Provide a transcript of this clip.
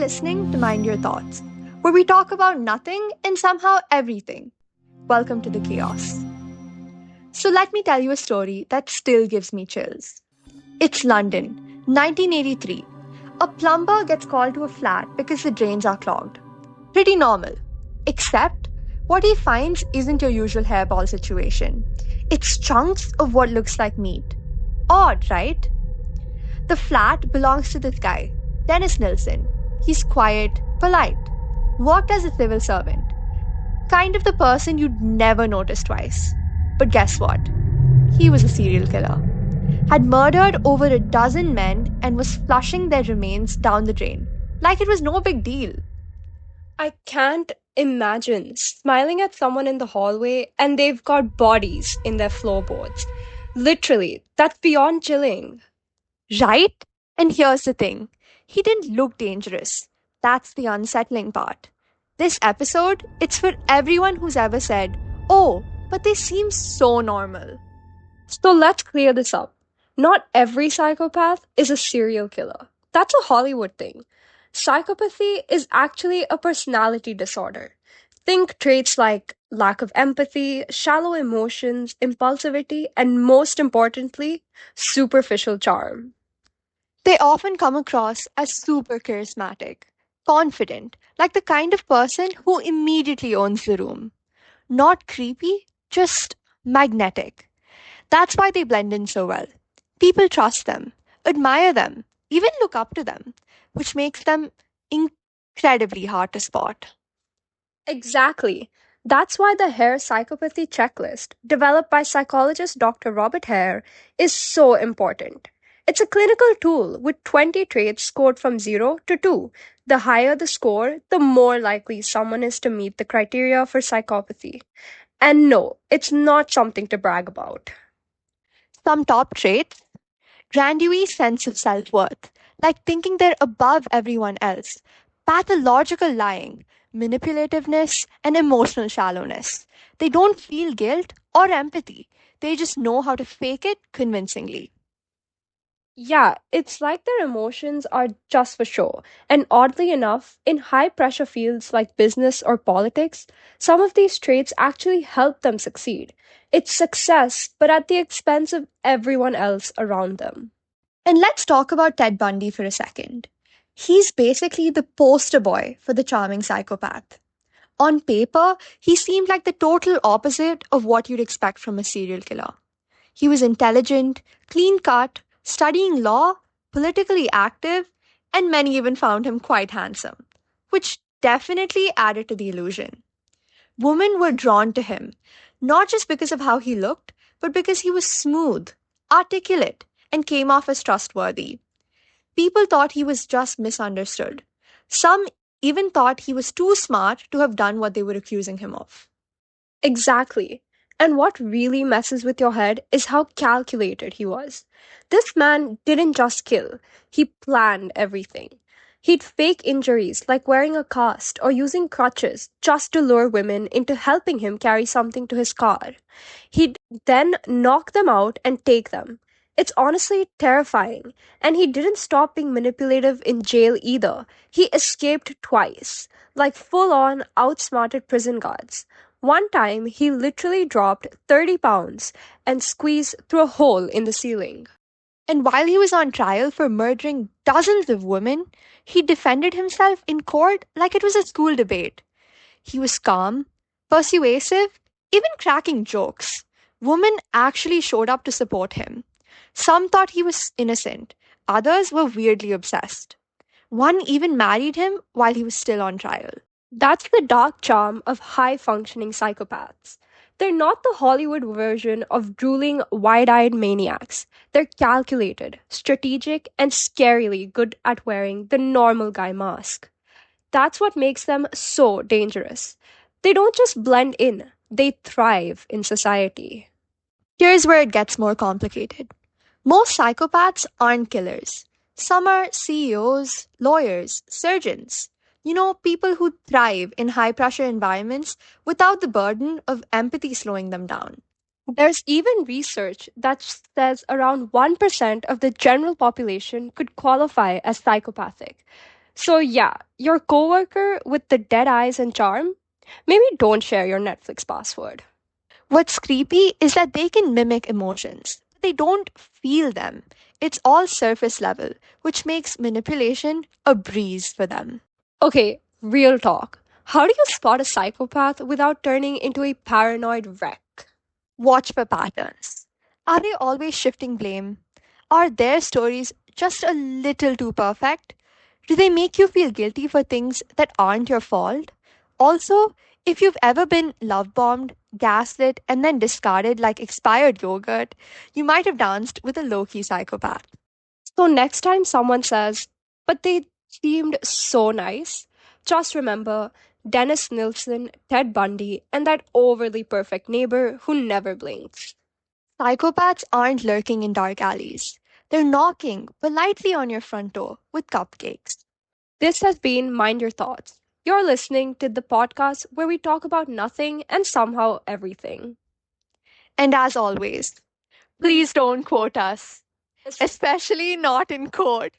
listening to Mind Your Thoughts, where we talk about nothing and somehow everything. Welcome to the chaos. So, let me tell you a story that still gives me chills. It's London, 1983. A plumber gets called to a flat because the drains are clogged. Pretty normal. Except, what he finds isn't your usual hairball situation. It's chunks of what looks like meat. Odd, right? The flat belongs to this guy, Dennis Nilsen. He's quiet, polite, worked as a civil servant. Kind of the person you'd never notice twice. But guess what? He was a serial killer. Had murdered over a dozen men and was flushing their remains down the drain. Like it was no big deal. I can't imagine smiling at someone in the hallway and they've got bodies in their floorboards. Literally, that's beyond chilling. Right? And here's the thing. He didn't look dangerous. That's the unsettling part. This episode, it's for everyone who's ever said, "Oh, but they seem so normal." So let's clear this up. Not every psychopath is a serial killer. That's a Hollywood thing. Psychopathy is actually a personality disorder. Think traits like lack of empathy, shallow emotions, impulsivity, and most importantly, superficial charm. They often come across as super charismatic, confident, like the kind of person who immediately owns the room. Not creepy, just magnetic. That's why they blend in so well. People trust them, admire them, even look up to them, which makes them incredibly hard to spot. Exactly. That's why the Hare Psychopathy Checklist, developed by psychologist Dr. Robert Hare, is so important. It's a clinical tool with 20 traits scored from 0 to 2. The higher the score, the more likely someone is to meet the criteria for psychopathy. And no, it's not something to brag about. Some top traits: grandiose sense of self worth, like thinking they're above everyone else, pathological lying, manipulativeness, and emotional shallowness. They don't feel guilt or empathy, they just know how to fake it convincingly. Yeah, it's like their emotions are just for show. And oddly enough, in high pressure fields like business or politics, some of these traits actually help them succeed. It's success, but at the expense of everyone else around them. And let's talk about Ted Bundy for a second. He's basically the poster boy for the charming psychopath. On paper, he seemed like the total opposite of what you'd expect from a serial killer. He was intelligent, clean cut, studying law, politically active, and many even found him quite handsome, which definitely added to the illusion. Women were drawn to him, not just because of how he looked, but because he was smooth, articulate, and came off as trustworthy. People thought he was just misunderstood. Some even thought he was too smart to have done what they were accusing him of. Exactly. And what really messes with your head is how calculated he was. This man didn't just kill, he planned everything. He'd fake injuries like wearing a cast or using crutches just to lure women into helping him carry something to his car. He'd then knock them out and take them. It's honestly terrifying. And he didn't stop being manipulative in jail either. He escaped twice, like full on outsmarted prison guards. One time, he literally dropped 30 pounds and squeezed through a hole in the ceiling. And while he was on trial for murdering dozens of women, he defended himself in court like it was a school debate. He was calm, persuasive, even cracking jokes. Women actually showed up to support him. Some thought he was innocent, others were weirdly obsessed. One even married him while he was still on trial. That's the dark charm of high functioning psychopaths. They're not the Hollywood version of drooling, wide eyed maniacs. They're calculated, strategic, and scarily good at wearing the normal guy mask. That's what makes them so dangerous. They don't just blend in, they thrive in society. Here's where it gets more complicated. Most psychopaths aren't killers. Some are CEOs, lawyers, surgeons. People who thrive in high pressure environments without the burden of empathy slowing them down. There's even research that says around 1% of the general population could qualify as psychopathic. So, yeah, your coworker with the dead eyes and charm, maybe don't share your Netflix password. What's creepy is that they can mimic emotions, but they don't feel them. It's all surface level, which makes manipulation a breeze for them. Okay, real talk. How do you spot a psychopath without turning into a paranoid wreck? Watch for patterns. Are they always shifting blame? Are their stories just a little too perfect? Do they make you feel guilty for things that aren't your fault? Also, if you've ever been love bombed, gaslit, and then discarded like expired yogurt, you might have danced with a low key psychopath. So, next time someone says, but they seemed so nice, just remember Dennis Nilsen, Ted Bundy, and that overly perfect neighbor who never blinks. Psychopaths aren't lurking in dark alleys. They're knocking politely on your front door with cupcakes. This has been Mind Your Thoughts. You're listening to the podcast where we talk about nothing and somehow everything. And as always, please don't quote us, especially not in court.